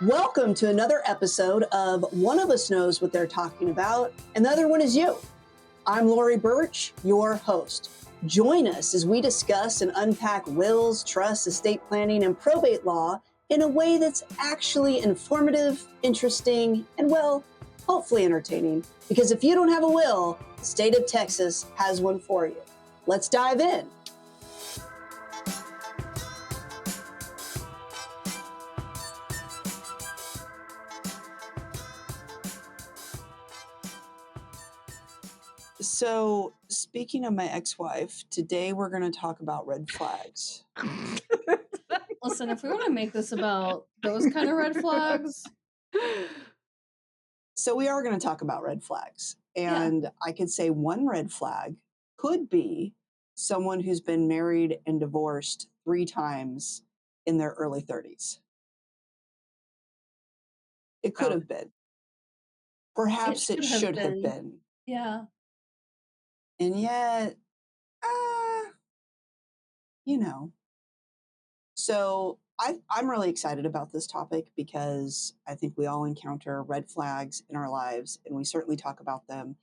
Welcome to another episode of One of Us Knows What They're Talking About, and the other one is you. I'm Lori Burch, your host. Join us as we discuss and unpack wills, trusts, estate planning, and probate law in a way that's actually informative, interesting, and, well, hopefully entertaining. Because if you don't have a will, the state of Texas has one for you. Let's dive in. So, speaking of my ex-wife, today we're going to talk about red flags. Listen, if we want to make this about those kind of red flags. So we are going to talk about red flags. And I could say one red flag could be someone who's been married and divorced 3 times in their early 30s. It could have been. Perhaps it should have been. Yeah. And yet, you know. So I'm really excited about this topic because I think we all encounter red flags in our lives, and we certainly talk about them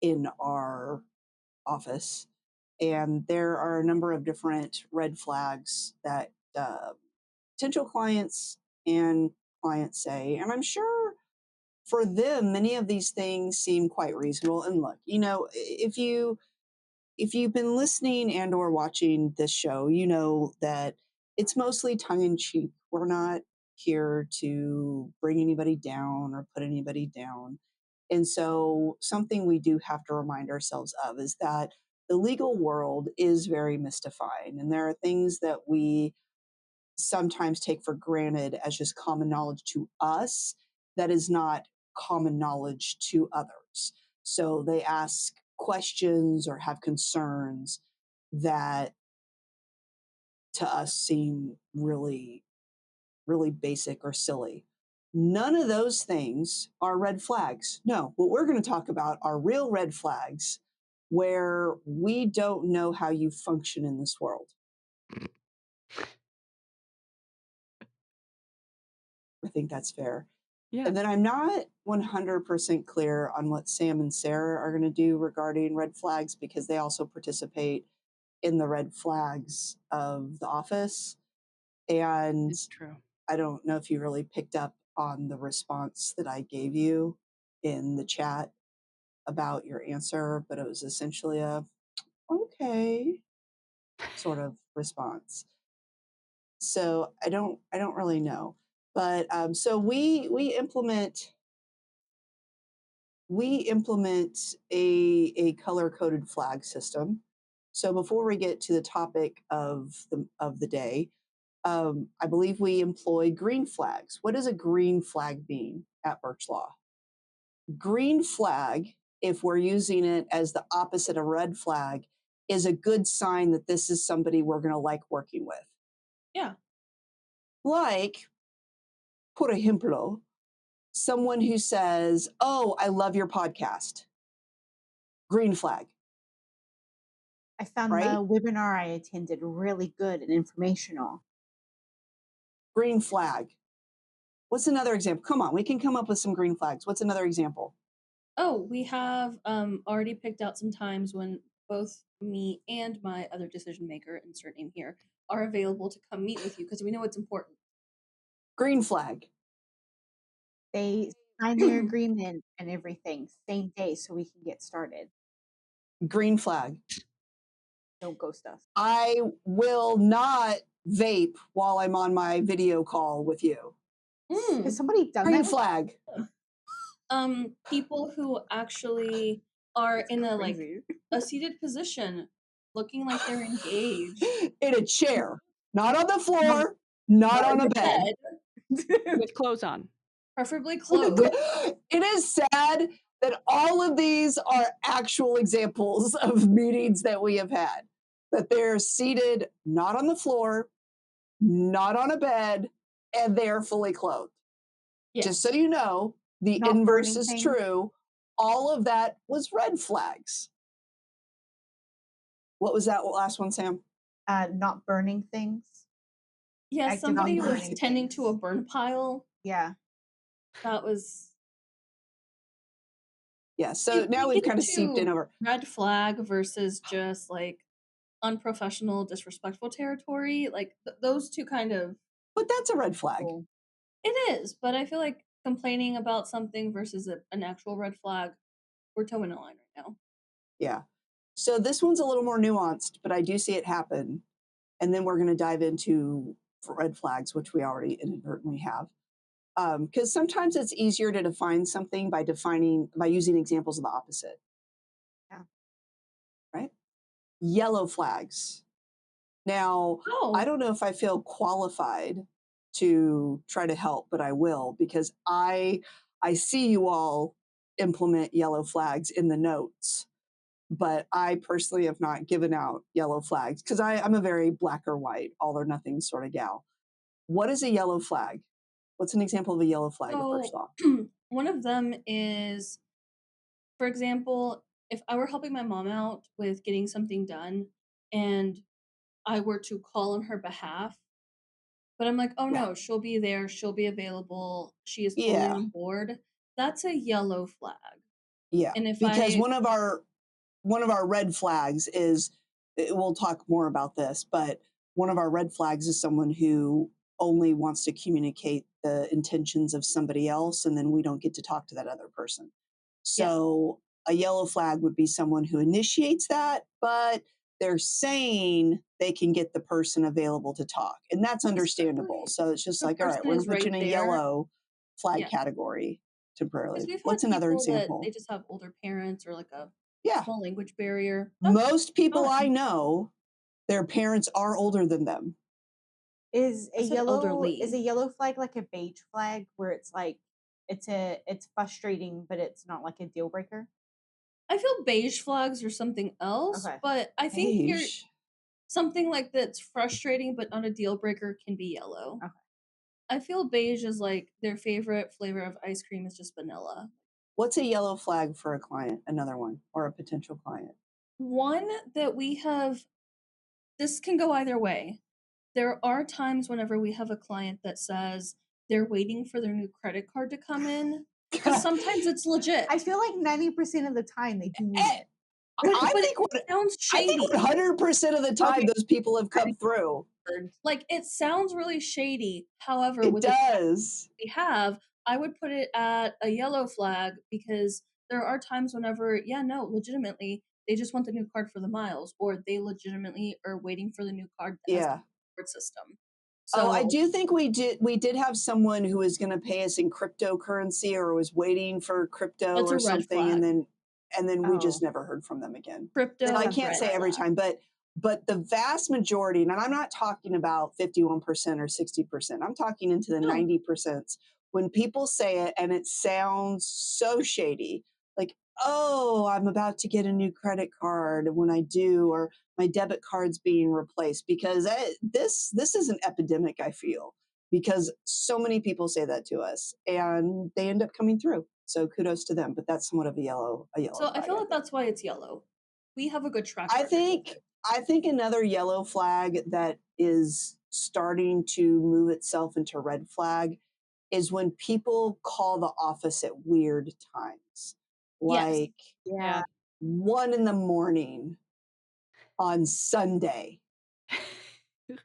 in our office. And there are a number of different red flags that potential clients and clients say, and I'm sure for them, many of these things seem quite reasonable. And look, if you've been listening and or watching this show, you know that it's mostly tongue-in-cheek. We're not here to bring anybody down or put anybody down. And so something we do have to remind ourselves of is that the legal world is very mystifying. And there are things that we sometimes take for granted as just common knowledge to us that is not common knowledge to others. So they ask questions or have concerns that to us seem really, really basic or silly. None of those things are red flags. No, what we're going to talk about are real red flags where we don't know how you function in this world. I think that's fair. Yeah. And then I'm not 100% clear on what Sam and Sarah are going to do regarding red flags because they also participate in the red flags of the office. And It's true. I don't know if you really picked up on the response that I gave you in the chat about your answer, but it was essentially a okay sort of response. So I don't really know. But so we implement a color-coded flag system. So before we get to the topic of the day, I believe we employ green flags. What does a green flag mean at Burch Law? Green flag, if we're using it as the opposite of red flag, is a good sign that this is somebody we're going to like working with. Yeah. Like, por ejemplo, someone who says, "Oh, I love your podcast." Green flag. I found right? the webinar I attended really good and informational. Green flag. What's another example? Come on, we can come up with some green flags. What's another example? Oh, we have already picked out some times when both me and my other decision maker, insert name here, are available to come meet with you because we know it's important. Green flag. They sign their agreement and everything same day so we can get started. Green flag. Don't ghost us. I will not vape while I'm on my video call with you. Has somebody done Green that? flag. People who actually are in a seated position, looking like they're engaged. In a chair, not on the floor, not on a bed. With clothes on. Preferably clothes. It is sad that all of these are actual examples of meetings that we have had. That they're seated not on the floor, not on a bed, and they're fully clothed. Yes. Just so you know, the Not inverse is things. true. All of that was red flags. What was that last one, Sam? Not burning things. Yeah, active on somebody was burning tending to a things. burn pile. Yeah. That was Yeah, so now we we've get kind of seeped in into over. red flag versus just like unprofessional, disrespectful territory. Like those two kind of But that's a red flag. Cool. it is, but I feel like complaining about something versus an actual red flag, we're towing a line right now. Yeah. So this one's a little more nuanced, but I do see it happen. And then we're going to dive into red flags, which we already inadvertently have. Because sometimes it's easier to define something by using examples of the opposite. Yeah. Right? Yellow flags. Now, I Oh, don't know if I feel qualified to try to help, but I will because I see you all implement yellow flags in the notes, but I personally have not given out yellow flags because I'm a very black or white, all or nothing sort of gal. What is a yellow flag? What's an example of a yellow flag at Burch so Law? one of them is, for example, if I were helping my mom out with getting something done and I were to call on her behalf, but I'm like, oh Yeah. no, she'll be there, she'll be available, she is totally Yeah. on board. That's a yellow flag. Yeah. And if Because I, one of our red flags is we'll talk more about this, but one of our red flags is someone who only wants to communicate the intentions of somebody else and then we don't get to talk to that other person. yeah, So a yellow flag would be someone who initiates that, but they're saying they can get the person available to talk. And that's understandable. especially So it's if just the like, all right, person we're going is to put you right in a there. yellow flag Yeah. category Because temporarily. we've What's had another people that they example? just have older parents or like a Yeah. small language barrier. That's Most people I fine. know, their parents are older than them. Is I said a elderly. yellow flag like a beige flag where it's like it's frustrating, but it's not like a deal breaker? I feel beige flags are something else, Okay. but I think you're Beige. something like that's frustrating but not a deal breaker can be yellow. Okay. I feel beige is like their favorite flavor of ice cream is just vanilla. What's a yellow flag for a client? Another one or a potential client? One that we have, this can go either way. There are times whenever we have a client that says they're waiting for their new credit card to come in because sometimes it's legit. I feel like 90% of the time they do mean it. But it I sounds think shady. 100% of the time Okay. those people have come through. Like it sounds really shady. However, It with the client does. we have, I would put it at a yellow flag because there are times whenever, yeah, no, legitimately, they just want the new card for the miles, or they legitimately are waiting for the new card that has the Yeah. reward system. Oh, I So do think we did have someone who was going to pay us in cryptocurrency or was waiting for crypto that's a or red something flag. and then we just Oh, never heard from them again. So that's I Crypto can't red say unfair. every flag. time, but the vast majority, and I'm not talking about 51% or 60%. I'm talking into the No, 90%. When people say it and it sounds so shady, like, "Oh, I'm about to get a new credit card when I do," or my debit card's being replaced because this is an epidemic, I feel, because so many people say that to us and they end up coming through. So kudos to them, but that's somewhat of a yellow so I flag, feel I like think. that's why it's yellow. We have a good track I record with think it. I think another yellow flag that is starting to move itself into red flag is when people call the office at weird times, Yes. like Yeah. Yeah. 1 in the morning on Sunday.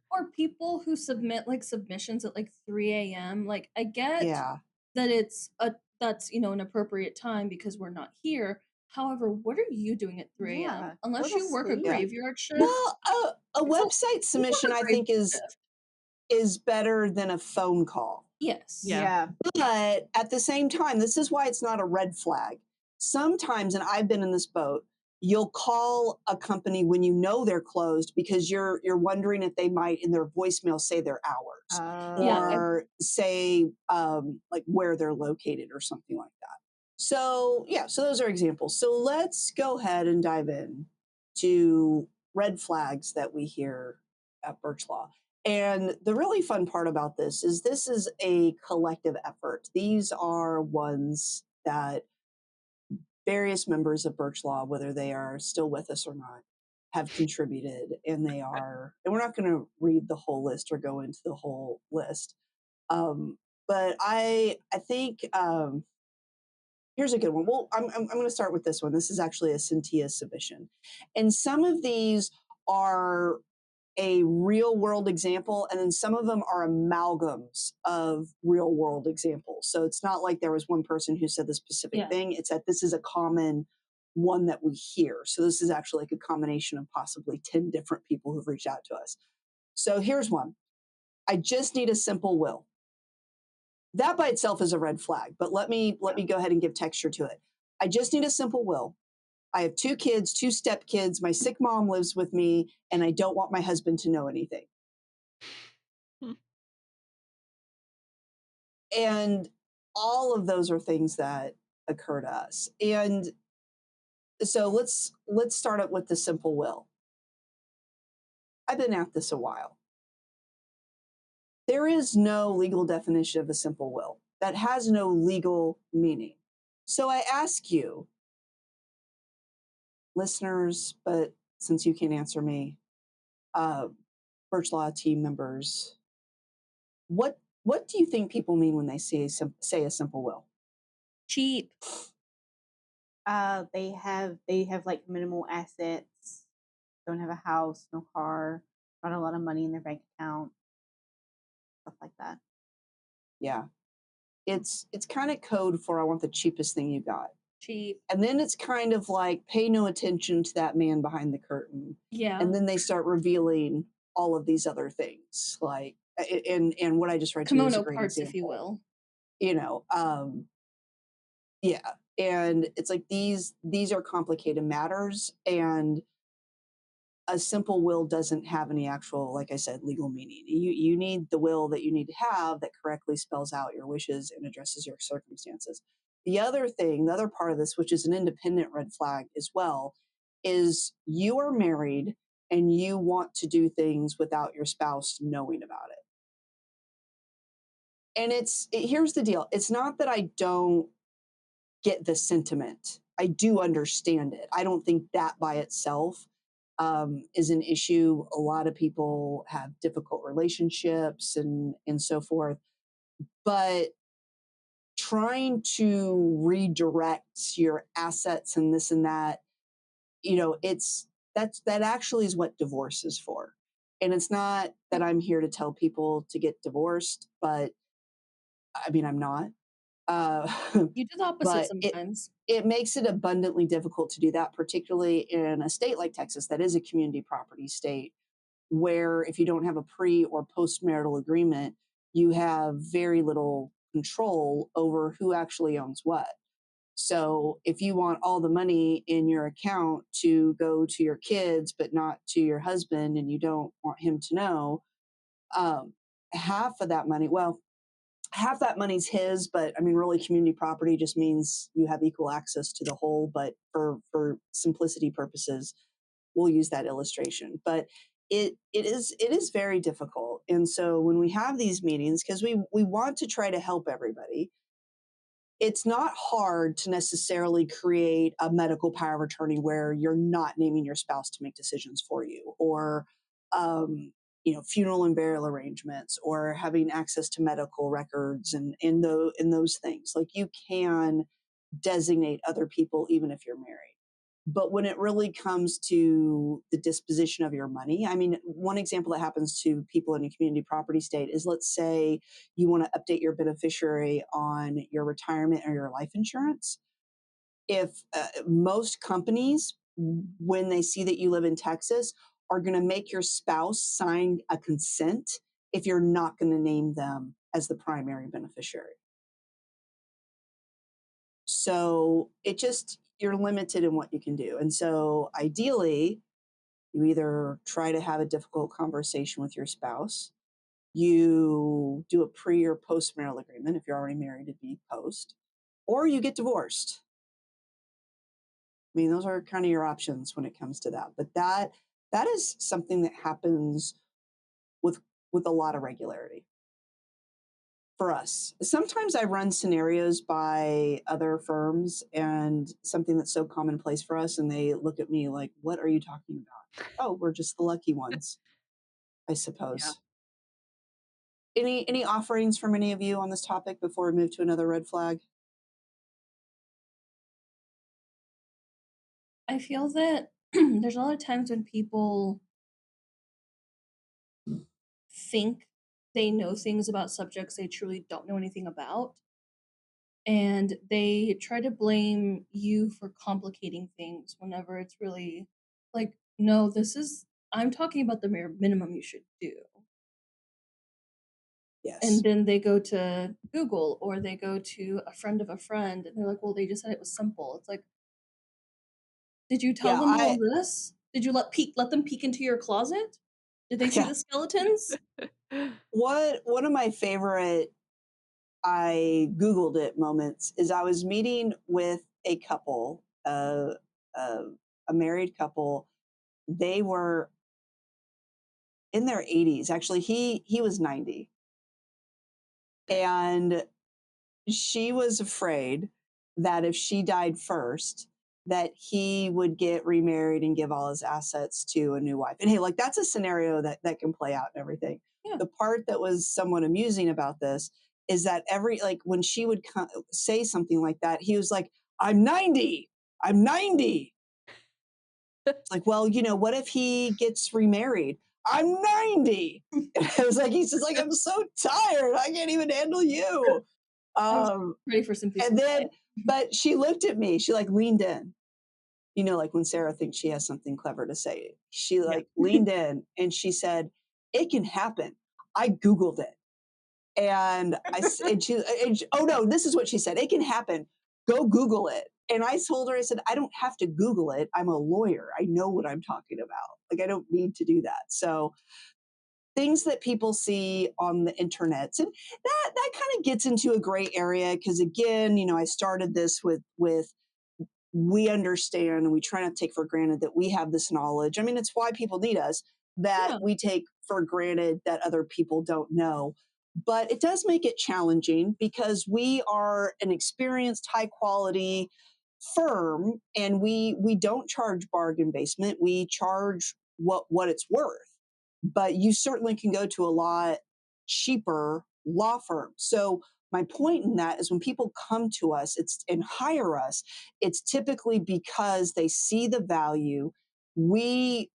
Or people who submit like submissions at like 3 a.m. Like I get Yeah, that it's a that's an appropriate time because we're not here. However, what are you doing at 3 Yeah. a.m.? Go Unless to you work a yeah. sleep. graveyard shift, Well, a it's a website we work submission a I graveyard think is shift. is better than a phone call. Yes. Yeah. Yeah. But at the same time, this is why it's not a red flag. Sometimes, and I've been in this boat, you'll call a company when you know they're closed because you're wondering if they might in their voicemail say their hours Yeah. or say like where they're located or something like that. So yeah, so those are examples. So let's go ahead and dive in to red flags that we hear at Birch Law. And the really fun part about this is a collective effort. These are ones that various members of Birch Law, whether they are still with us or not, have contributed, and they are, and we're not going to read the whole list or go into the whole list. Um, but I think here's a good one. Well, I'm going to start with this one. This is actually a Cynthia submission, and some of these are a real world example, and then some of them are amalgams of real world examples. So it's not like there was one person who said the specific Yeah. thing. It's that this is a common one that we hear. So this is actually like a combination of possibly 10 different people who've reached out to us. So here's one. I just need a simple will. That by itself is a red flag, but let me go ahead and give texture to it. I just need a simple will. I have 2 kids, 2 stepkids. My sick mom lives with me, and I don't want my husband to know anything. Hmm. And all of those are things that occur to us. And so let's start up with the simple will. I've been at this a while. There is no legal definition of a simple will. That has no legal meaning. So I ask you, listeners, but since you can't answer me, uh, Burch Law team members, what do you think people mean when they say a simple will? Cheap. They have like minimal assets, don't have a house, no car, not a lot of money in their bank account, stuff like that. Yeah, it's kind of code for I want the cheapest thing you got. Cheap. And then it's kind of like pay no attention to that man behind the curtain. Yeah. And then they start revealing all of these other things, like and what I just read to you is a Kimono great parts, if you example. will. You know, yeah, and it's like these are complicated matters, and a simple will doesn't have any actual, like I said, legal meaning. You need the will that you need to have that correctly spells out your wishes and addresses your circumstances. The other thing, the other part of this, which is an independent red flag as well, is you are married and you want to do things without your spouse knowing about it. And here's the deal. It's not that I don't get the sentiment. I do understand it. I don't think that by itself is an issue. A lot of people have difficult relationships and so forth. But trying to redirect your assets and this and that, that actually is what divorce is for. And it's not that I'm here to tell people to get divorced, but I mean I'm not. Uh, You do the opposite but sometimes. it makes it abundantly difficult to do that, particularly in a state like Texas that is a community property state, where if you don't have a pre or postmarital agreement, you have very little control over who actually owns what. So if you want all the money in your account to go to your kids, but not to your husband, and you don't want him to know, um, half of that money, well, half that money's his, but I mean, really, community property just means you have equal access to the whole. But for simplicity purposes, we'll use that illustration. But it is very difficult, and so when we have these meetings, because we want to try to help everybody, it's not hard to necessarily create a medical power of attorney where you're not naming your spouse to make decisions for you, or um, funeral and burial arrangements, or having access to medical records, and in those things. Like, you can designate other people even if you're married. But when it really comes to the disposition of your money, I mean, one example that happens to people in a community property state is, let's say you want to update your beneficiary on your retirement or your life insurance. If most companies, when they see that you live in Texas, are going to make your spouse sign a consent if you're not going to name them as the primary beneficiary. So you're limited in what you can do. And so ideally, you either try to have a difficult conversation with your spouse, you do a pre or post marital agreement if you're already married, to be post, or you get divorced. I mean, those are kind of your options when it comes to that. But that is something that happens with with a lot of regularity. for us. Sometimes I run scenarios by other firms and something that's so commonplace for us, and they look at me like, "What are you talking about?" Oh, we're just the lucky ones, I Yeah. suppose. Any offerings from any of you on this topic before we move to another red flag? I feel that there's a lot of times when people think they know things about subjects they truly don't know anything about, and they try to blame you for complicating things whenever it's really like, no, I'm talking about the mere minimum you should do. Yes. And then they go to Google or they go to a friend of a friend and they're like, well, they just said it was simple. It's like, did you tell Yeah, them all this? Did you let them peek into your closet? Did they see yeah. the skeletons? One of my favorite I Googled it moments is I was meeting with a couple, uh, a married couple. They were in their 80s. Actually, he was 90, and she was afraid that if she died first, that he would get remarried and give all his assets to a new wife. And hey, like that's a scenario that can play out and everything. Yeah. The part that was somewhat amusing about this is that every like when she would say something like that, he was like, "I'm 90. I'm 90." It's like, well, what if he gets remarried? I'm 90. And I was like, he's just like, I'm so tired. I can't even handle you. I was Um, ready for some peace and and then, quiet. but she looked at me. She like leaned in. Like when Sarah thinks she has something clever to say. She Yeah. like leaned in and she said, "It can happen. I Googled it." And oh no, this is what she said. "It can happen. Go Google it." And I told her, I said, "I don't have to Google it. I'm a lawyer. I know what I'm talking about. Like, I don't need to do that." So things that people see on the internets, and that kind of gets into a gray area because again, I started this with we understand and we try not to take for granted that we have this knowledge. I mean, it's why people need us, that Yeah. we take for granted that other people don't know. But it does make it challenging because we are an experienced, high quality firm, and we don't charge bargain basement. We charge what it's worth. But you certainly can go to a lot cheaper law firms. So my point in that is when people come to us and hire us, it's typically because they see the value. We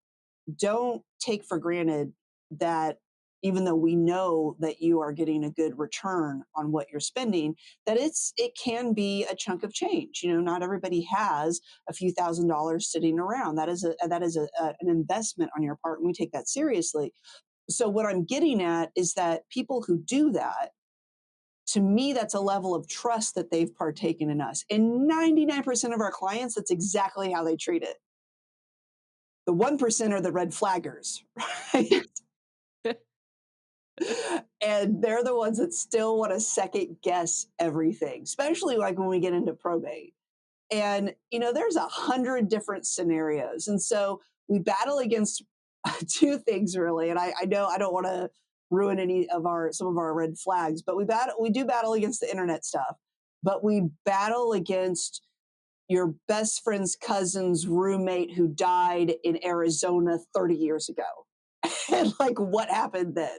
don't take for granted that even though we know that you are getting a good return on what you're spending, that it can be a chunk of change. Not everybody has a few $1,000s sitting around. That is an investment on your part, and we take that seriously. So what I'm getting at is that people who do that, to me, that's a level of trust that they've partaken in us. And 99% of our clients, that's exactly how they treat it. The 1% are the red flaggers, right? And they're the ones that still want to second guess everything, especially like when we get into probate. And, there's 100 different scenarios. And so we battle against two things really. And I know I don't want to ruin some of our red flags, but we do battle against the internet stuff, but we battle against your best friend's cousin's roommate who died in Arizona 30 years ago. And like what happened then?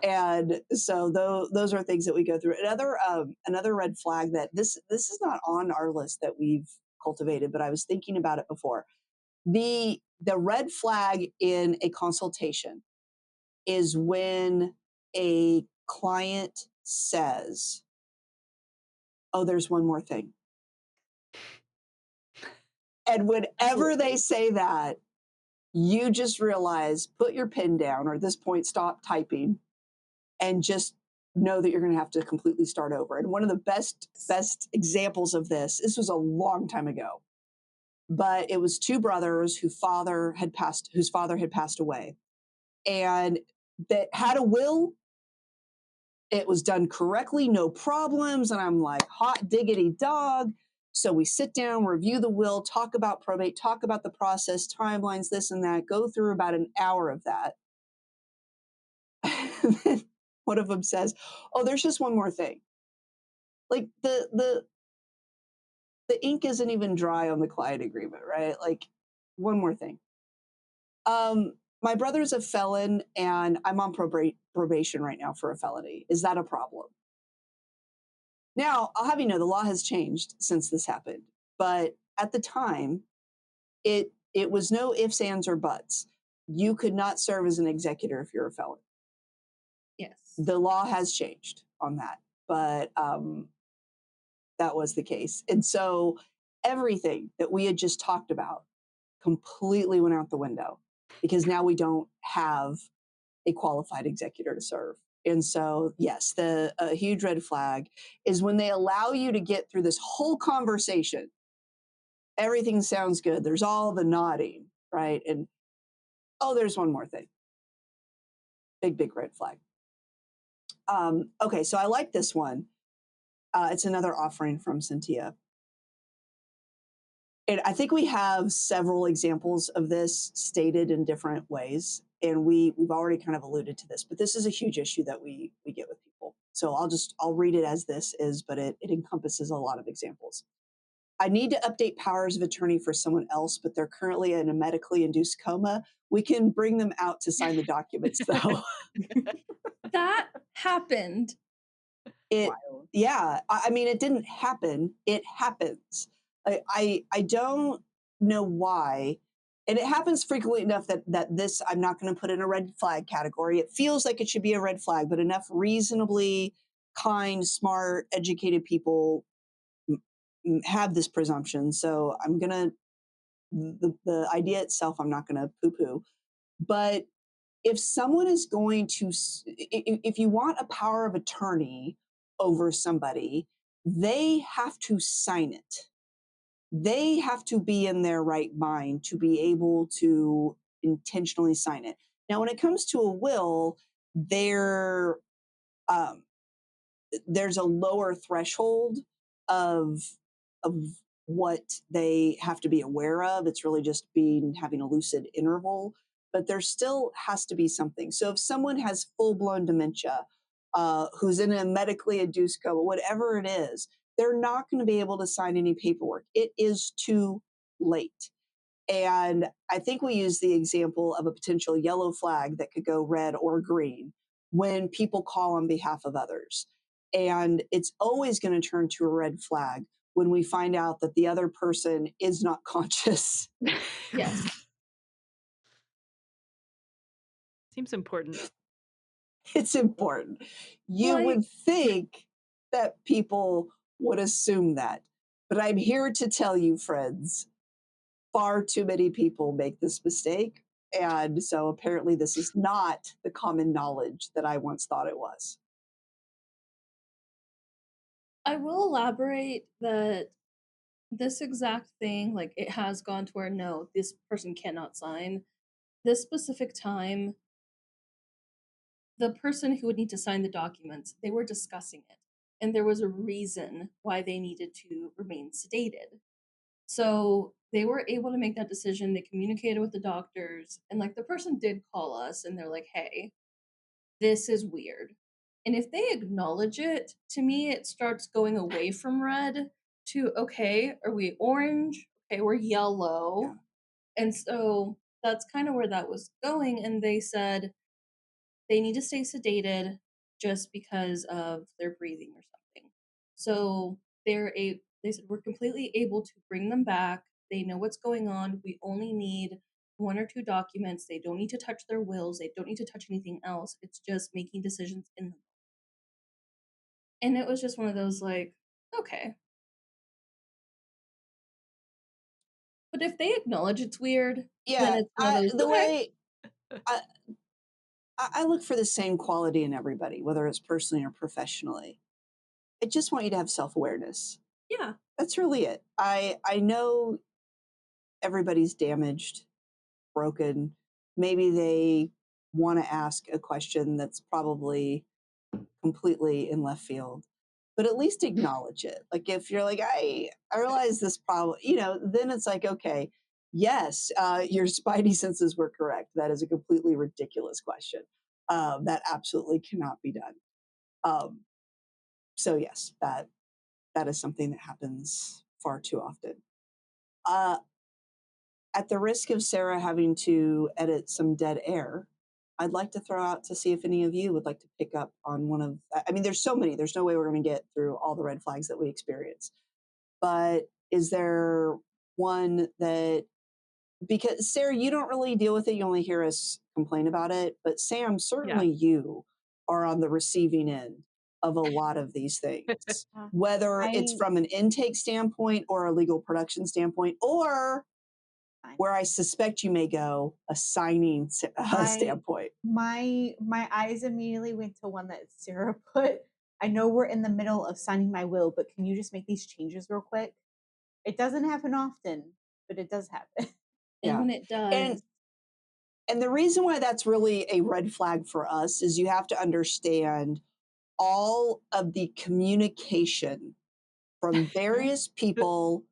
And so those are things that we go through. Another red flag that this is not on our list that we've cultivated, but I was thinking about it before. The red flag in a consultation is when a client says, "Oh, there's one more thing." And whenever they say that, you just realize, put your pen down, or at this point, stop typing and just know that you're going to have to completely start over. And one of the best examples of this was a long time ago, but it was two brothers whose father had passed away, and that had a will. It was done correctly, no problems, and I'm like, hot diggity dog. So we sit down, review the will, talk about probate, talk about the process, timelines, this and that, go through about an hour of that. one of them says, "Oh, there's just one more thing." Like the ink isn't even dry on the client agreement, right? Like one more thing. My brother's a felon and I'm on probation right now for a felony. Is that a problem? Now, I'll have you know the law has changed since this happened, but at the time, it was no ifs, ands, or buts. You could not serve as an executor if you're a felon. Yes. The law has changed on that, but that was the case. And so everything that we had just talked about completely went out the window because now we don't have a qualified executor to serve. And so, yes, the huge red flag is when they allow you to get through this whole conversation. Everything sounds good. There's all the nodding, right? And oh, there's one more thing. Big, big red flag. Okay, so I like this one. It's another offering from Cynthia. And I think we have several examples of this stated in different ways. And we've already kind of alluded to this, but this is a huge issue that we get with people. So I'll read it as this is, but it encompasses a lot of examples. I need to update powers of attorney for someone else, but they're currently in a medically induced coma. We can bring them out to sign the documents, though. That happened. Wild. Yeah, I mean, it didn't happen. It happens. I don't know why, and it happens frequently enough that this I'm not going to put in a red flag category. It feels like it should be a red flag, but enough reasonably kind, smart, educated people have this presumption. So I'm gonna the idea itself I'm not gonna poo poo, but if someone is going to if you want a power of attorney over somebody, they have to sign it. They have to be in their right mind to be able to intentionally sign it. Now, when it comes to a will, there um, there's a lower threshold of of what they have to be aware of. It's really just having a lucid interval, but there still has to be something. So if someone has full blown dementia, who's in a medically induced coma, whatever it is, they're not going to be able to sign any paperwork. It is too late. And I think we use the example of a potential yellow flag that could go red or green when people call on behalf of others. And it's always going to turn to a red flag when we find out that the other person is not conscious. Yes. Seems important. It's important. You would think that people would assume that. But I'm here to tell you, friends, far too many people make this mistake. And so apparently, this is not the common knowledge that I once thought it was. I will elaborate that this exact thing, like it has gone to where no, this person cannot sign. This specific time, the person who would need to sign the documents, they were discussing it. And there was a reason why they needed to remain sedated. So they were able to make that decision. They communicated with the doctors, and like the person did call us and they're like, hey, this is weird. And if they acknowledge it, to me, it starts going away from red to, okay, are we orange? Okay, we're yellow. Yeah. And so that's kind of where that was going. And they said they need to stay sedated just because of their breathing or something. So they said we're completely able to bring them back. They know what's going on. We only need one or two documents. They don't need to touch their wills. They don't need to touch anything else. It's just making decisions in them. And it was just one of those like, okay. But if they acknowledge it's weird, then Yeah, it's one of those, the okay. way I look for the same quality in everybody, whether it's personally or professionally. I just want you to have self awareness. Yeah. That's really it. I know everybody's damaged, broken. Maybe they want to ask a question that's probably completely in left field, but at least acknowledge it. Like if you're like, I realize this problem, then it's like, okay, yes, your spidey senses were correct. That is a completely ridiculous question. That absolutely cannot be done. Um, so yes, that is something that happens far too often. Uh, at the risk of Sarah having to edit some dead air, I'd like to throw out to see if any of you would like to pick up on one of. I mean, there's so many. There's no way we're going to get through all the red flags that we experience. But is there one that, because Sarah, you don't really deal with it, you only hear us complain about it, but Sam, certainly you are on the receiving end of a lot of these things, whether it's from an intake standpoint or a legal production standpoint, or where I suspect you may go, a signing standpoint. My eyes immediately went to one that Sarah put. I know we're in the middle of signing my will, but can you just make these changes real quick? It doesn't happen often, but it does happen. And when it does, and the reason why that's really a red flag for us is you have to understand all of the communication from various people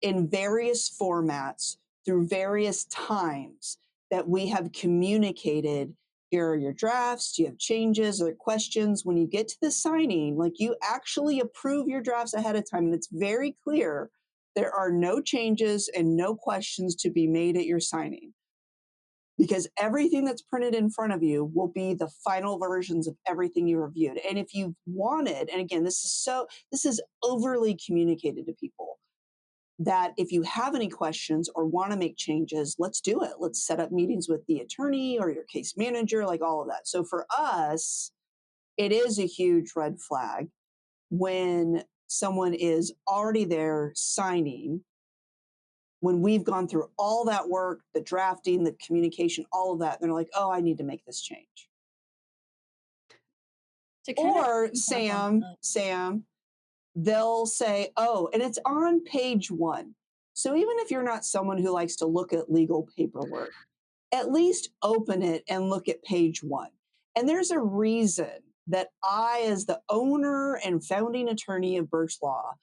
in various formats through various times that we have communicated. Here are your drafts. Do you have changes or questions? When you get to the signing, like, you actually approve your drafts ahead of time, and it's very clear there are no changes and no questions to be made at your signing, because everything that's printed in front of you will be the final versions of everything you reviewed. And if you've wanted, and again, this is overly communicated to people, that if you have any questions or want to make changes, let's do it. Let's set up meetings with the attorney or your case manager, like all of that. So for us, it is a huge red flag when someone is already there signing, when we've gone through all that work, the drafting, the communication, all of that, they're like, oh, I need to make this change. Or Sam, they'll say, oh, and it's on page 1. So even if you're not someone who likes to look at legal paperwork, at least open it and look at page 1. And there's a reason that I, as the owner and founding attorney of Burch Law,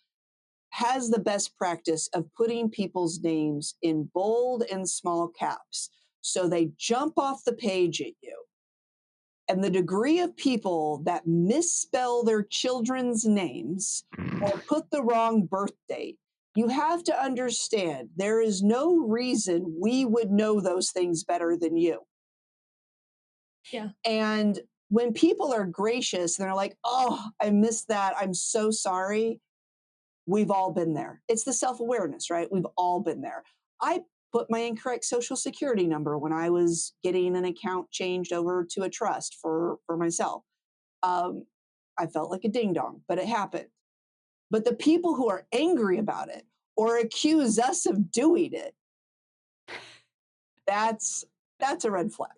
has the best practice of putting people's names in bold and small caps so they jump off the page at you. And the degree of people that misspell their children's names or put the wrong birth date, you have to understand there is no reason we would know those things better than you. Yeah. And when people are gracious and they're like, oh, I missed that, I'm so sorry. We've all been there. It's the self-awareness, right? We've all been there. I put my incorrect social security number when I was getting an account changed over to a trust for myself. I felt like a ding dong, but it happened. But the people who are angry about it or accuse us of doing it, that's a red flag.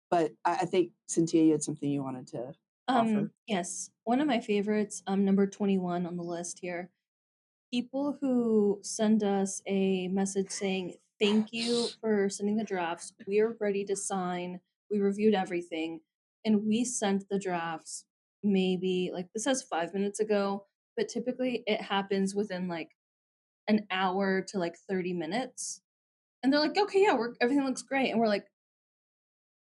But I think, Cynthia, you had something you wanted to offer. Yes. One of my favorites, number 21 on the list here. People who send us a message saying, thank you for sending the drafts. We are ready to sign. We reviewed everything. And we sent the drafts maybe, like, this says 5 minutes ago, but typically it happens within like an hour to like 30 minutes. And they're like, okay, yeah, everything looks great. And we're like,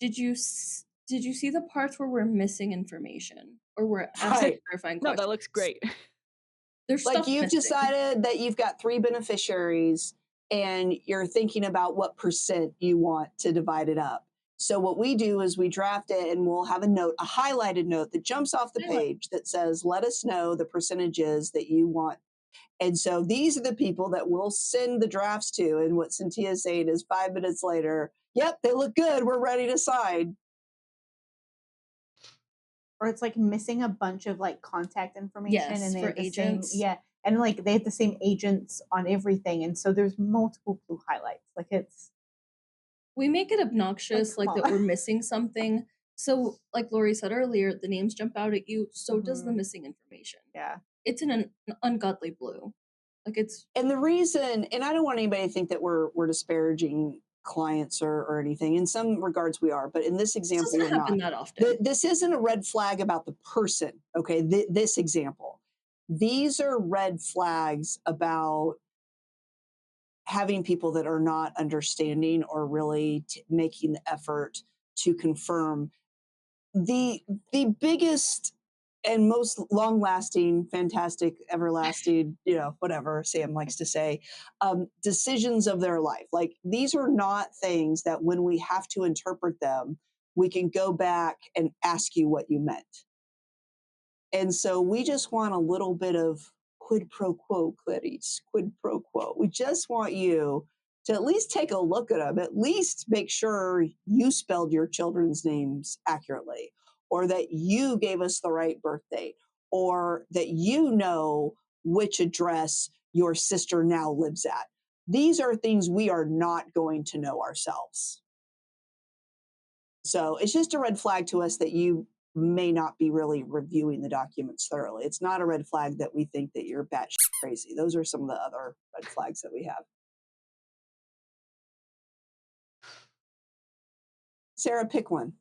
did you see the parts where we're missing information or we're asking clarifying questions? No, that looks great. There's like, stuff you've missing. decided that you've got 3 beneficiaries and you're thinking about what percent you want to divide it up. So what we do is we draft it and we'll have a note, a highlighted note that jumps off the page that says, let us know the percentages that you want. And so these are the people that we'll send the drafts to. And what Cynthia's saying is 5 minutes later, yep, they look good, we're ready to sign. Or it's like missing a bunch of like contact information, Yes, and they for have the agents. same, and like they have the same agents on everything, and so there's multiple blue highlights. Like, it's, we make it obnoxious, like that we're missing something. So, like Lori said earlier, the names jump out at you. So does the missing information. Yeah, it's in an ungodly blue. Like, it's, and the reason, and I don't want anybody to think that we're disparaging clients or anything. In some regards we are, but in this example, doesn't we're happen not. that often. This isn't a red flag about the person. Okay, this example, these are red flags about having people that are not understanding or really making the effort to confirm the biggest and most long-lasting, fantastic, everlasting, whatever Sam likes to say, decisions of their life. Like these are not things that when we have to interpret them, we can go back and ask you what you meant. And so we just want a little bit of quid pro quo, Clarice, quid pro quo. We just want you to at least take a look at them, at least make sure you spelled your children's names accurately, or that you gave us the right birth date, or that you know which address your sister now lives at. These are things we are not going to know ourselves. So it's just a red flag to us that you may not be really reviewing the documents thoroughly. It's not a red flag that we think that you're batshit crazy. Those are some of the other red flags that we have. Sarah, pick one.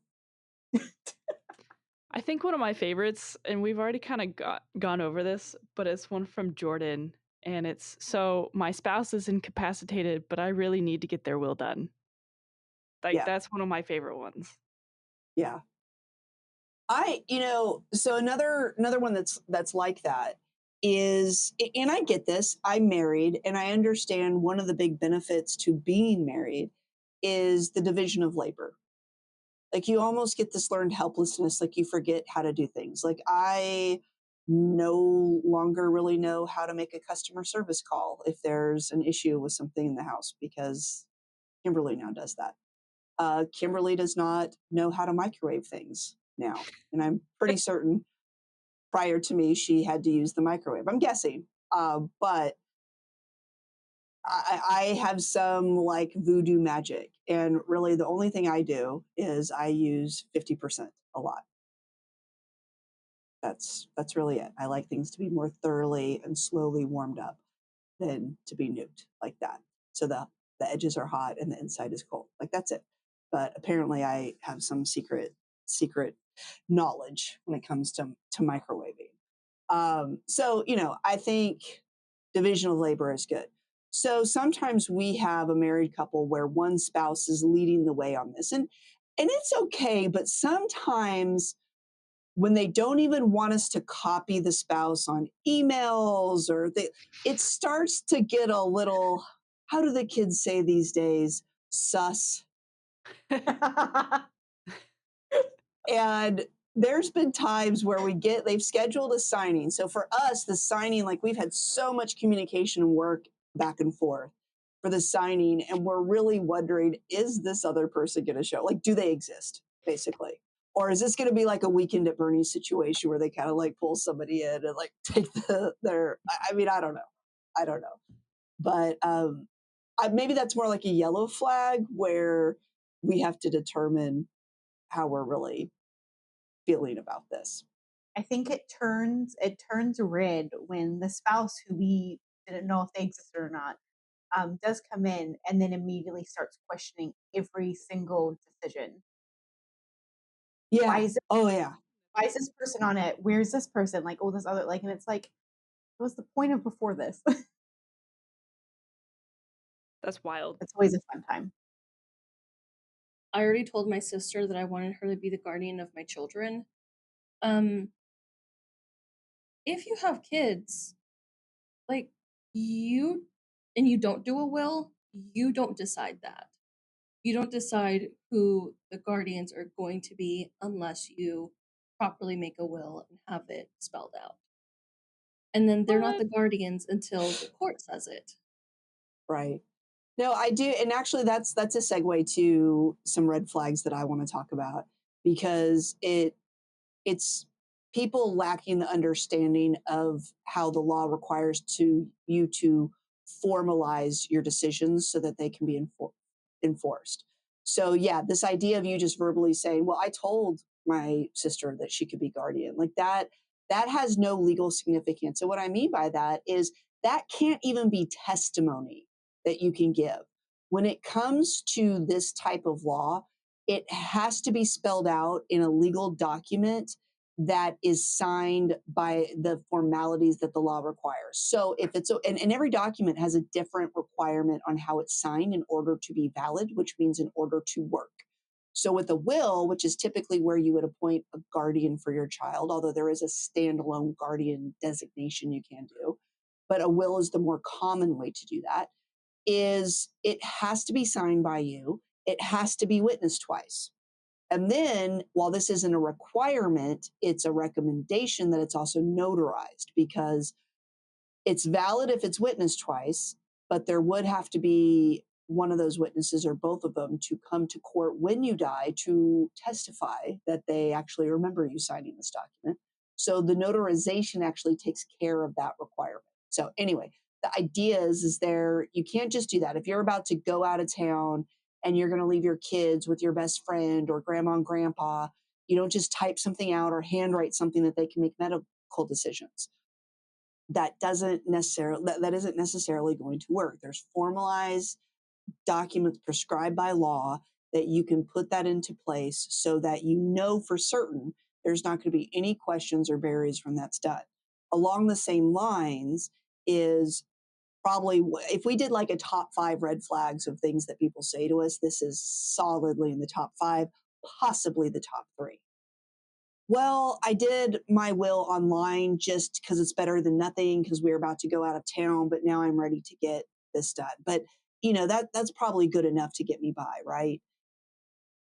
I think one of my favorites, and we've already kind of gone over this, but it's one from Jordan. And it's, so my spouse is incapacitated, but I really need to get their will done. Like, Yeah. that's one of my favorite ones. Yeah. So another one that's like that is, and I get this, I'm married, and I understand one of the big benefits to being married is the division of labor. Like you almost get this learned helplessness, like you forget how to do things. Like I no longer really know how to make a customer service call if there's an issue with something in the house because Kimberly now does that. Kimberly does not know how to microwave things now. And I'm pretty certain prior to me, she had to use the microwave. I'm guessing. But I have some like voodoo magic. And really, the only thing I do is I use 50% a lot. That's really it. I like things to be more thoroughly and slowly warmed up than to be nuked like that. So the edges are hot and the inside is cold. Like that's it. But apparently I have some secret knowledge when it comes to microwaving. So, I think division of labor is good. So sometimes we have a married couple where one spouse is leading the way on this. And it's okay, but sometimes when they don't even want us to copy the spouse on emails or it starts to get a little, how do the kids say these days? Sus. And there's been times where they've scheduled a signing. So for us, the signing, like we've had so much communication and work back and forth for the signing. And we're really wondering, is this other person going to show? Like, do they exist, basically? Or is this going to be like a Weekend at Bernie's situation where they kind of like pull somebody in and like take their, I mean, I don't know. But maybe that's more like a yellow flag where we have to determine how we're really feeling about this. I think it turns red when the spouse who we didn't know if they existed or not does come in and then immediately starts questioning every single decision. Yeah. Why is yeah. why is this person on it? Where's this person? Like, oh, this other, like, and it's like, what's the point of before this? That's wild. It's always a fun time. I already told my sister that I wanted her to be the guardian of my children. If you have kids, like you don't do a will, you don't decide that. You don't decide who the guardians are going to be unless you properly make a will and have it spelled out. And then they're not the guardians until the court says it. Right. No, I do. And actually that's a segue to some red flags that I want to talk about because it's people lacking the understanding of how the law requires you to formalize your decisions so that they can be enforced. So yeah, this idea of you just verbally saying, well, I told my sister that she could be guardian, like that has no legal significance. And what I mean by that is that can't even be testimony that you can give. When it comes to this type of law, it has to be spelled out in a legal document that is signed by the formalities that the law requires. So if it's, and every document has a different requirement on how it's signed in order to be valid, which means in order to work. So with a will, which is typically where you would appoint a guardian for your child, although there is a standalone guardian designation you can do, but a will is the more common way to do that, is it has to be signed by you. It has to be witnessed twice. And then, while this isn't a requirement, it's a recommendation that it's also notarized, because it's valid if it's witnessed twice, but there would have to be one of those witnesses or both of them to come to court when you die to testify that they actually remember you signing this document. So the notarization actually takes care of that requirement. So anyway, the idea is there, you can't just do that. If you're about to go out of town and you're going to leave your kids with your best friend or grandma and grandpa, you don't just type something out or handwrite something that they can make medical decisions. That isn't necessarily going to work. There's formalized documents prescribed by law that you can put that into place so that you know for certain there's not going to be any questions or barriers when that's done. Along the same lines is probably, if we did like a top 5 red flags of things that people say to us, this is solidly in the top 5, possibly the top 3. Well, I did my will online just because it's better than nothing, because we're about to go out of town, but now I'm ready to get this done. But that's probably good enough to get me by, right?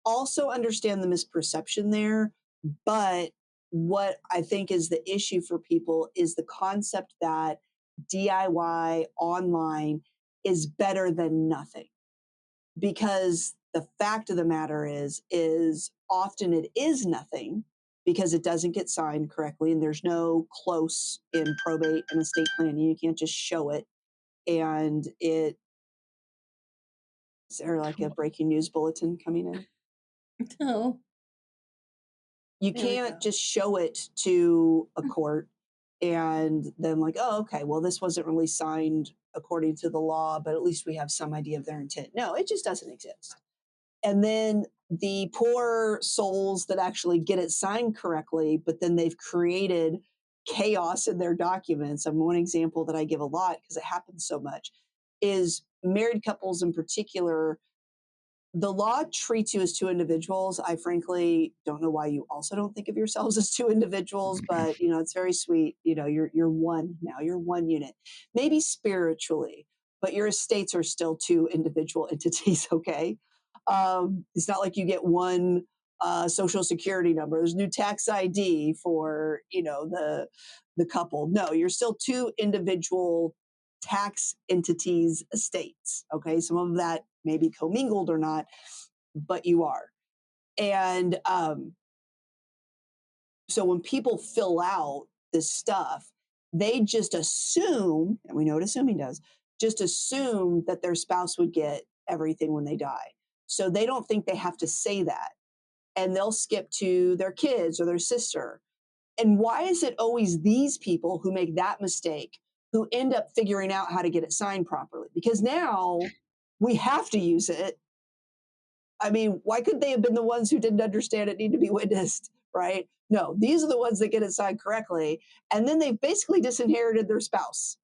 Also understand the misperception there, but what I think is the issue for people is the concept that DIY online is better than nothing. Because the fact of the matter is often it is nothing, because it doesn't get signed correctly and there's no close in probate and estate planning. You can't just show it. And is there like a breaking news bulletin coming in? No. You There we can't go. just show it to a court and then like, oh, okay, well, this wasn't really signed according to the law, but at least we have some idea of their intent. No, it just doesn't exist. And then the poor souls that actually get it signed correctly, but then they've created chaos in their documents. And one example that I give a lot, because it happens so much, is married couples in particular. The law treats you as 2 individuals. I frankly don't know why you also don't think of yourselves as 2 individuals, but it's very sweet. You're one now. You're one unit. Maybe spiritually, but your estates are still 2 individual entities. Okay, it's not like you get one social security number. There's new tax ID for the couple. No, you're still 2 individual tax entities, estates. Okay, some of that may be commingled or not, but you are. And so when people fill out this stuff, they just assume, and we know what assuming does, just assume that their spouse would get everything when they die. So they don't think they have to say that. And they'll skip to their kids or their sister. And why is it always these people who make that mistake who end up figuring out how to get it signed properly? Because now we have to use it. I mean, why couldn't they have been the ones who didn't understand it need to be witnessed, right? No, these are the ones that get it signed correctly. And then they've basically disinherited their spouse.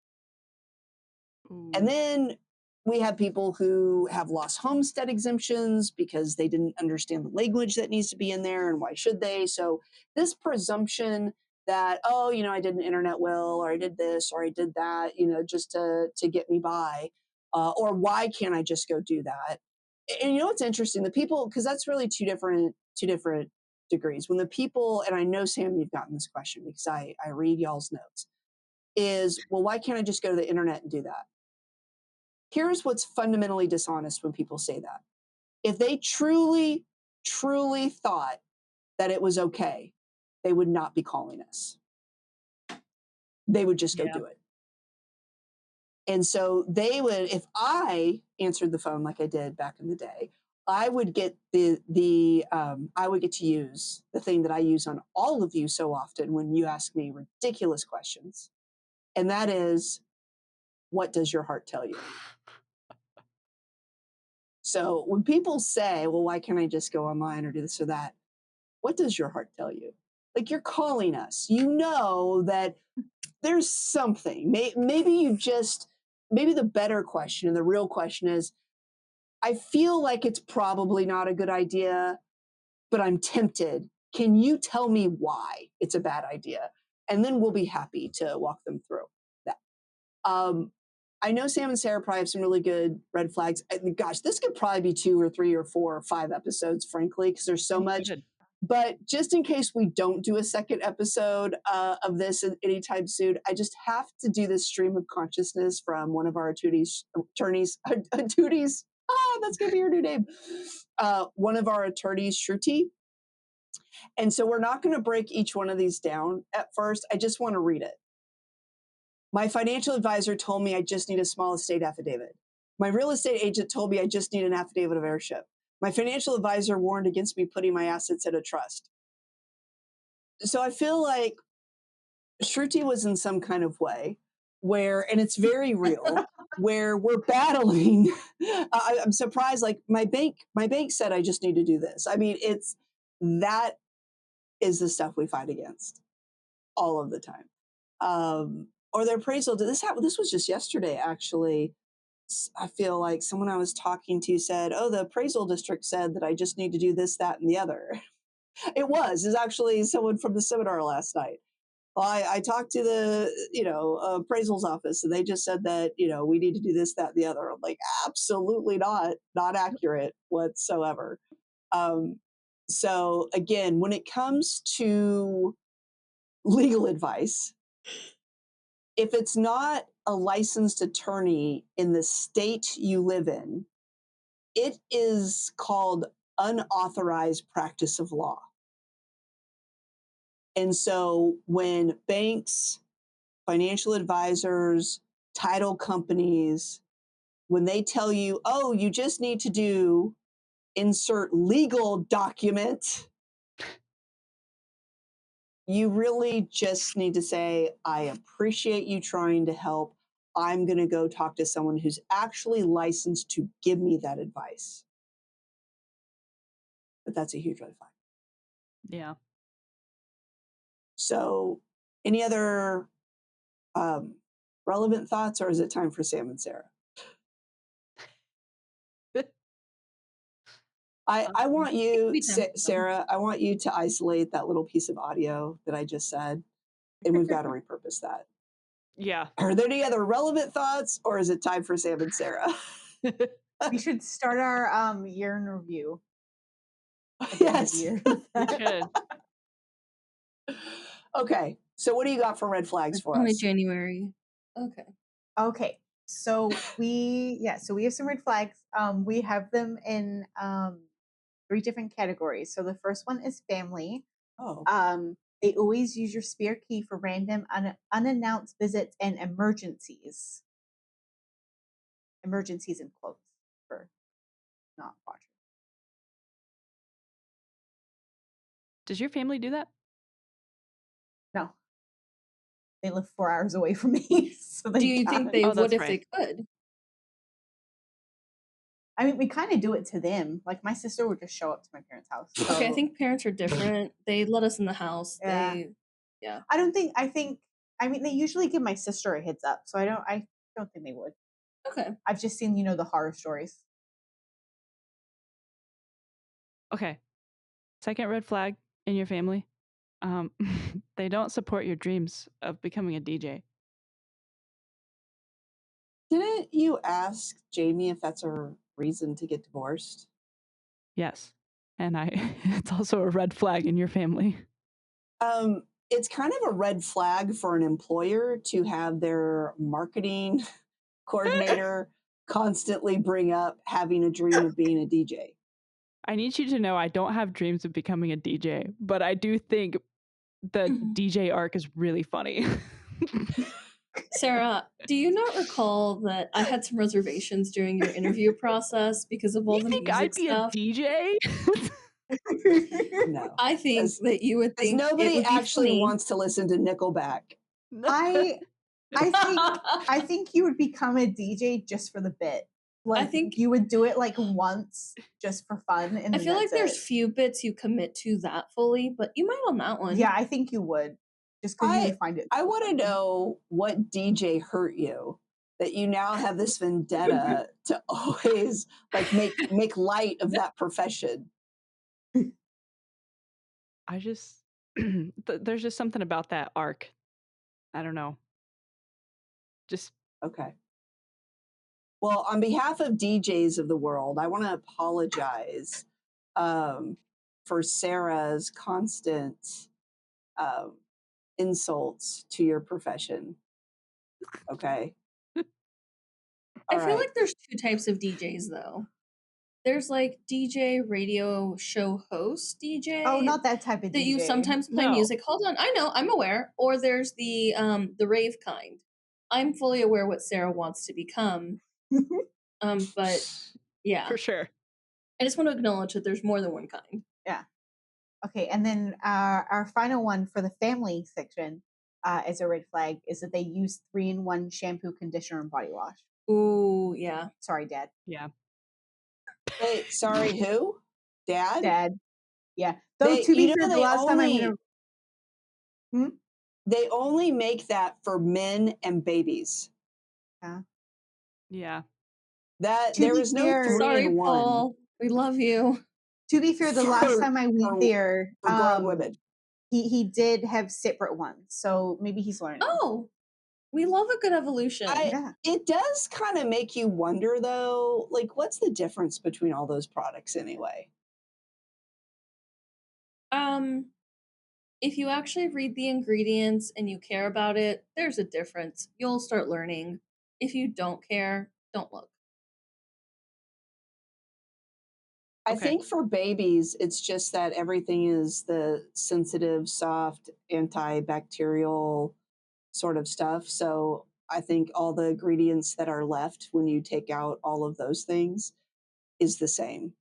And then we have people who have lost homestead exemptions because they didn't understand the language that needs to be in there, and why should they? So this presumption that, oh, I did an internet will, or I did this, or I did that, just to get me by, or why can't I just go do that? And what's interesting, the people, because that's really two different degrees. When the people, and I know, Sam, you've gotten this question because I read y'all's notes, is, well, why can't I just go to the internet and do that? Here's what's fundamentally dishonest when people say that. If they truly, truly thought that it was okay, they would not be calling us. They would just go do it. And so they would, if I answered the phone like I did back in the day, I would get I would get to use the thing that I use on all of you so often when you ask me ridiculous questions. And that is, what does your heart tell you? So when people say, well, why can't I just go online or do this or that? What does your heart tell you? Like, you're calling us. You know that there's something. Maybe the better question and the real question is, I feel like it's probably not a good idea, but I'm tempted. Can you tell me why it's a bad idea? And then we'll be happy to walk them through that. I know Sam and Sarah probably have some really good red flags. Gosh, this could probably be 2 or 3 or 4 or 5 episodes, frankly, because there's so much. Good. But just in case we don't do a second episode of this anytime soon, I just have to do this stream of consciousness from one of our attorneys. That's going to be your new name. One of our attorneys, Shruti. And so we're not going to break each one of these down at first. I just want to read it. My financial advisor told me I just need a small estate affidavit. My real estate agent told me I just need an affidavit of heirship. My financial advisor warned against me putting my assets in a trust. So I feel like Shruti was in some kind of way where, and it's very real, where we're battling. I'm surprised, like my bank said I just need to do this. I mean, that is the stuff we fight against all of the time. Or their appraisal. This was just yesterday, actually. I feel like someone I was talking to said, oh, the appraisal district said that I just need to do this, that, and the other. It's actually someone from the seminar last night. Well, I talked to the, appraisals office, and they just said that, we need to do this, that, and the other. I'm like, absolutely not accurate whatsoever. So again, when it comes to legal advice, if it's not a licensed attorney in the state you live in, it is called unauthorized practice of law. And so when banks, financial advisors, title companies, when they tell you, oh, you just need to do insert legal document, you really just need to say, I appreciate you trying to help. I'm going to go talk to someone who's actually licensed to give me that advice. But that's a huge red flag. Yeah. So any other relevant thoughts, or is it time for Sam and Sarah? I want you, Sarah, I want you to isolate that little piece of audio that I just said, and we've got to repurpose that. Yeah. Are there any other relevant thoughts, or is it time for Sam and Sarah? We should start our year in review. Yes. We should. Okay. So what do you got for red flags for Only us? January. Okay. So we have some red flags. We have them in 3 different categories. So the first one is family. Oh. They always use your spare key for random unannounced visits and emergencies. Emergencies in quotes for not watching. Does your family do that? No. They live 4 hours away from me. So Do you think they would if they could? I mean, we kind of do it to them. Like my sister would just show up to my parents' house. So. Okay, I think parents are different. They let us in the house. Yeah. I mean, they usually give my sister a heads up. So I don't think they would. Okay. I've just seen, the horror stories. Okay. Second red flag in your family. They don't support your dreams of becoming a DJ. Didn't you ask Jamie if that's a reason to get divorced? Yes. And it's also a red flag in your family. It's kind of a red flag for an employer to have their marketing coordinator constantly bring up having a dream of being a DJ. I need you to know I don't have dreams of becoming a DJ, but I do think the DJ arc is really funny. Sarah, do you not recall that I had some reservations during your interview process because of all the music I'd be stuff? a DJ? No. I think that you would think nobody it would actually be wants to listen to Nickelback. I think you would become a DJ just for the bit. Like, I think you would do it like once just for fun. And I feel like there's few bits you commit to that fully, but you might on that one. Yeah, I think you would. Just because you would find it. I want to know what DJ hurt you that you now have this vendetta to always like make light of that profession. I just there's just something about that arc. I don't know. Just Okay. Well, on behalf of DJs of the world, I want to apologize for Sarah's constant um, insults to your profession. Okay. I All feel right. like there's two types of DJs though. There's like DJ radio show host DJ. Oh, not that type of that DJ. you sometimes play No. music. Hold on, I know, I'm aware. Or there's the rave kind. I'm fully aware what Sarah wants to become. But yeah, for sure. I just want to acknowledge that there's more than one kind. Yeah. Okay, and then our final one for the family section as a red flag is that they use 3-in-1 shampoo, conditioner, and body wash. Ooh, yeah. Sorry, Dad. Yeah. Wait, sorry, who? Dad? Dad. Yeah. Though They, to be you know, fair, the they last time I only went to they only make that for men and babies. Yeah. That To there be is no fair- 3 Sorry, in 1 Paul. We love you. to be fair, the last For- time I went for- there, for grown women. he did have separate ones, so maybe he's learning. Oh, we love a good evolution. Yeah. It does kind of make you wonder, though, like, what's the difference between all those products anyway? If you actually read the ingredients and you care about it, there's a difference. You'll start learning. If you don't care, don't look. I Okay. think for babies, it's just that everything is the sensitive, soft, antibacterial sort of stuff. So I think all the ingredients that are left when you take out all of those things is the same.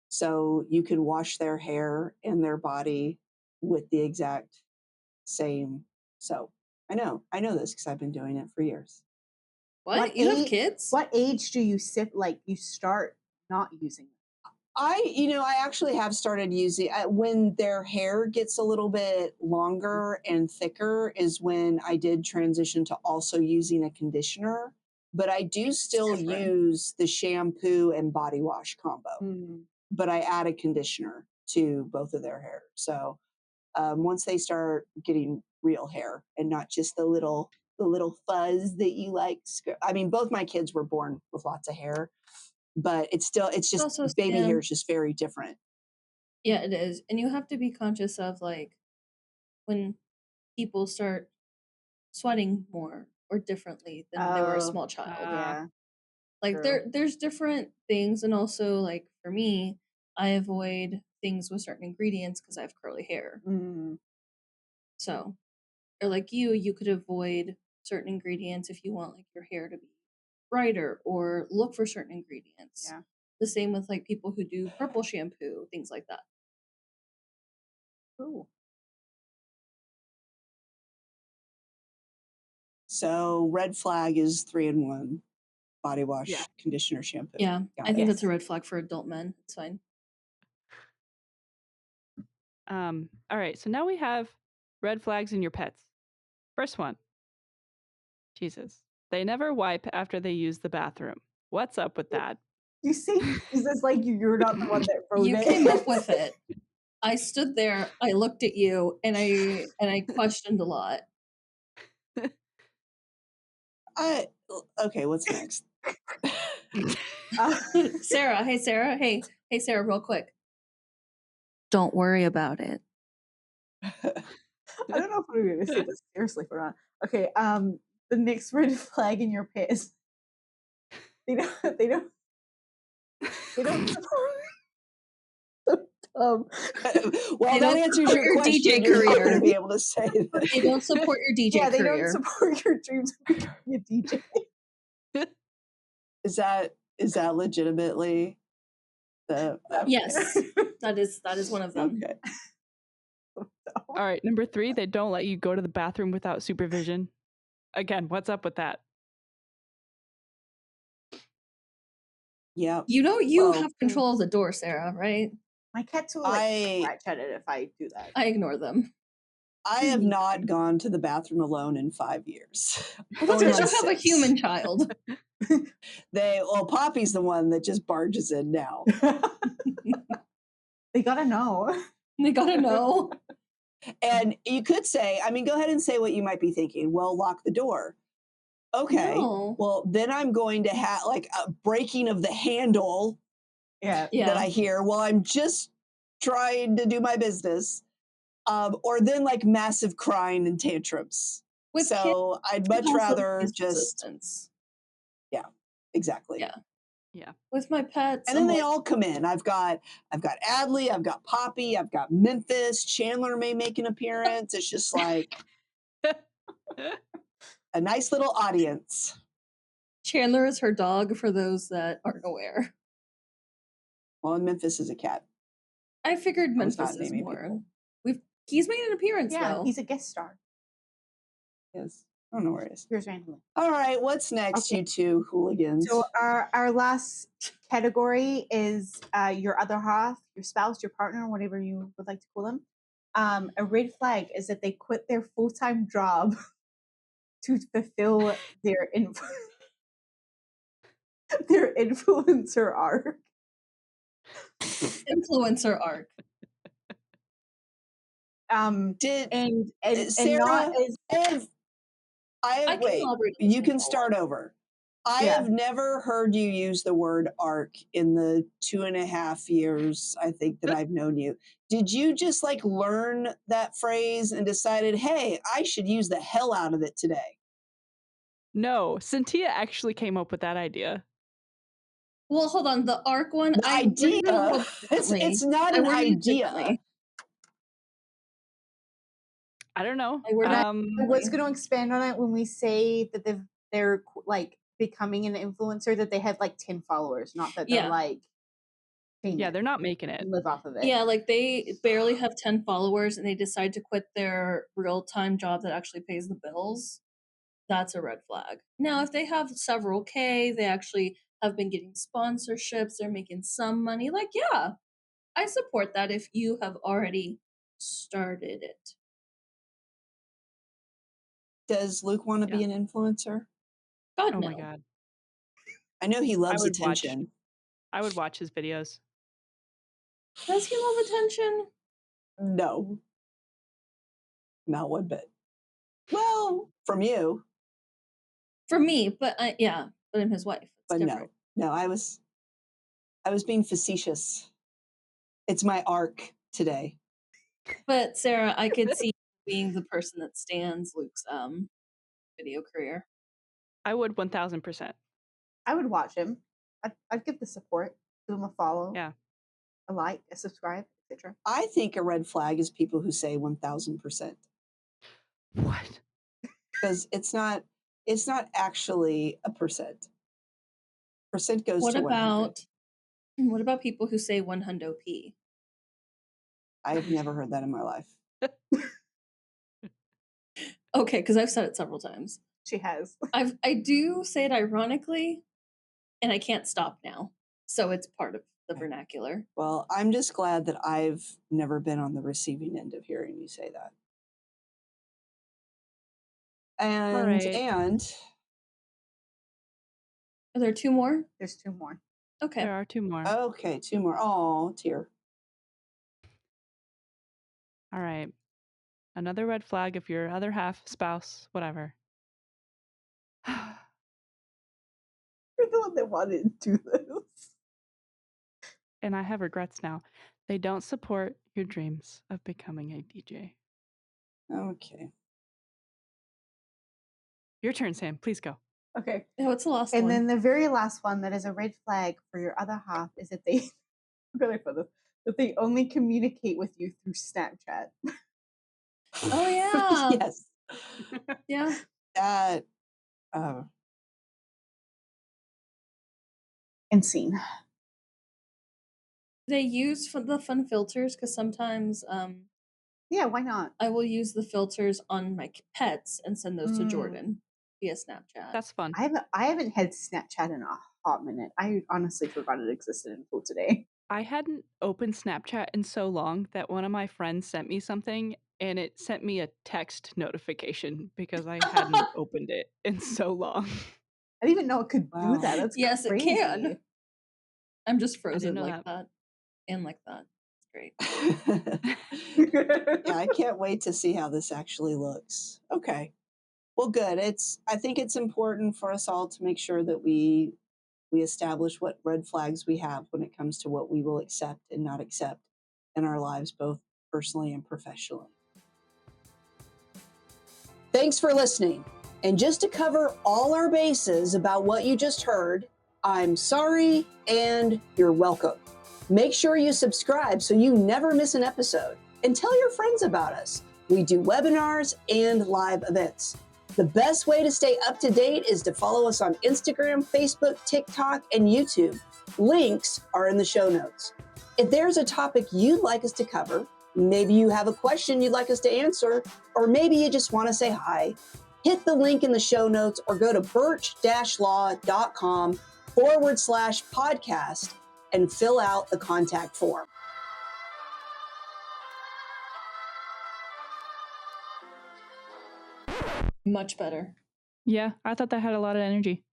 So you can wash their hair and their body with the exact same. So I know this because I've been doing it for years. What? You have kids? What age do you you start not using it? I actually have started using when their hair gets a little bit longer and thicker is when I did transition to also using a conditioner, but I do still different. use the shampoo and body wash combo, but I add a conditioner to both of their hair. So once they start getting real hair and not just the little fuzz that you like. I mean, both my kids were born with lots of hair, but it's just Also, baby Sam, hair is just very different. Yeah, it is. And you have to be conscious of like when people start sweating more or differently than they were a Oh, small child. Yeah. Like true. there's different things, and also like for me, I avoid things with certain ingredients because I have curly hair. So, or like you could avoid certain ingredients if you want like your hair to be brighter or look for certain ingredients. Yeah. The same with like people who do purple shampoo, things like that. Cool. So red flag is 3-in-1 body wash, Yeah. conditioner, shampoo. Yeah, Got I think it. that's a red flag for adult men. It's fine. All right. So now we have red flags in your pets. First one. Jesus. They never wipe after they use the bathroom. What's up with that? You say Jesus like you're not the one that wrote You it. came up with it. I stood there, I looked at you, and I questioned a lot. Okay, what's next? Sarah, hey Sarah, hey Sarah, real quick. Don't worry about it. I don't know if I'm going to say this seriously or not. Okay, the next red flag in your pet is they don't support. Well, They that don't answers support your your question. DJ You're not going career. to be able to say that. They don't support your DJ Yeah, they career. don't support your dreams of becoming a DJ. Is that legitimately the Yes, that is one of them. Okay. All right. Number 3, they don't let you go to the bathroom without supervision. Again, what's up with that? Yeah. You know you Well, have control of the door, Sarah, right? My cats will scratch at it if I do that. I ignore them. I have not gone to the bathroom alone in 5 years. Well, that's Going because on you have a 6. human child. Poppy's the one that just barges in now. They gotta know. They gotta know. And you could say, I mean, go ahead and say what you might be thinking. Well, lock the door. Okay. No. Well, then I'm going to have like a breaking of the handle Yeah. that Yeah. I hear while I'm just trying to do my business. Or then like massive crying and tantrums. With kids, So I'd much also rather needs just, resistance. yeah, exactly. Yeah. Yeah. With my pets, And I'm then they like, all come in. I've got Adley, I've got Poppy, I've got Memphis, Chandler may make an appearance. It's just like a nice little audience. Chandler is her dog for those that aren't aware. Well, and Memphis is a cat. I figured I was Memphis not is naming more. people. He's made an appearance Yeah, though. he's a guest star. Yes. I don't know where it is. Here's randomly. All right, what's next, Okay. you two hooligans? So our last category is your other half, your spouse, your partner, whatever you would like to call them. A red flag is that they quit their full-time job to fulfill their their influencer arc. Influencer arc. Did And Sarah, not as I can wait, elaborate on you this one can more. start over. I Yeah. have never heard you use the word arc in the 2.5 years, I think, that I've known you. Did you just like learn that phrase and decided, hey, I should use the hell out of it today? No, Cynthia actually came up with that idea. Well, hold on. The arc one, The I worded it a idea, little differently. it's not I an worded it idea. differently. I don't know. I worded it I was going to expand on it when we say that they're like becoming an influencer, that they have like 10 followers, not that they're Yeah. like famous Yeah, they're not making it. and live off of it. Yeah, like they barely have 10 followers and they decide to quit their real-time job that actually pays the bills. That's a red flag. Now, if they have several K, they actually have been getting sponsorships, they're making some money, like, yeah, I support that if you have already started it. Does Luke want to be an influencer? God, Oh no. my god. I know he loves would watch- attention. I would watch his videos. Does he love attention? No. Not one bit. Well, from you, For me, but yeah, but I'm his wife. It's but different. no, I was being facetious. It's my arc today. But Sarah, I could see being the person that stands Luke's video career. I would 1000%. I would watch him. I'd give the support, give him a follow, Yeah. a like, a subscribe, etc. I think a red flag is people who say 1000%, What? because it's not actually a percent. Percent goes What to 100. about people who say 100p? I've never heard that in my life. Okay, because I've said it several times. She has. I do say it ironically, and I can't stop now. So it's part of the vernacular. Well, I'm just glad that I've never been on the receiving end of hearing you say that. And right. and Are there two more? There's 2 more. Okay. There are 2 more. okay, 2 more. Oh, tear. All right. Another red flag if your other half, spouse, whatever. You're the one that wanted to do this. And I have regrets now. They don't support your dreams of becoming a DJ. Okay. Your turn, Sam. Please go. Okay. Yeah, what's the last And one? then the very last one that is a red flag for your other half is that they really put this, that they only communicate with you through Snapchat. Oh yeah. Yes. Yeah. That And scene. They use the fun filters because sometimes Yeah, why not? I will use the filters on my pets and send those to Mm. Jordan via Snapchat. That's fun. I haven't had Snapchat in a hot minute. I honestly forgot it existed until today. I hadn't opened Snapchat in so long that one of my friends sent me something and it sent me a text notification because I hadn't opened it in so long. I didn't even know it could Wow. do that. That's Yes, crazy. it can. I'm just frozen know like that. And like that. It's great. Yeah, I can't wait to see how this actually looks. Okay. Well, good. I think it's important for us all to make sure that we establish what red flags we have when it comes to what we will accept and not accept in our lives, both personally and professionally. Thanks for listening. And just to cover all our bases about what you just heard, I'm sorry and you're welcome. Make sure you subscribe so you never miss an episode. And tell your friends about us. We do webinars and live events. The best way to stay up to date is to follow us on Instagram, Facebook, TikTok, and YouTube. Links are in the show notes. If there's a topic you'd like us to cover, maybe you have a question you'd like us to answer, or maybe you just want to say hi, hit the link in the show notes or go to burch-law.com/podcast and fill out the contact form. Much better. Yeah, I thought that had a lot of energy.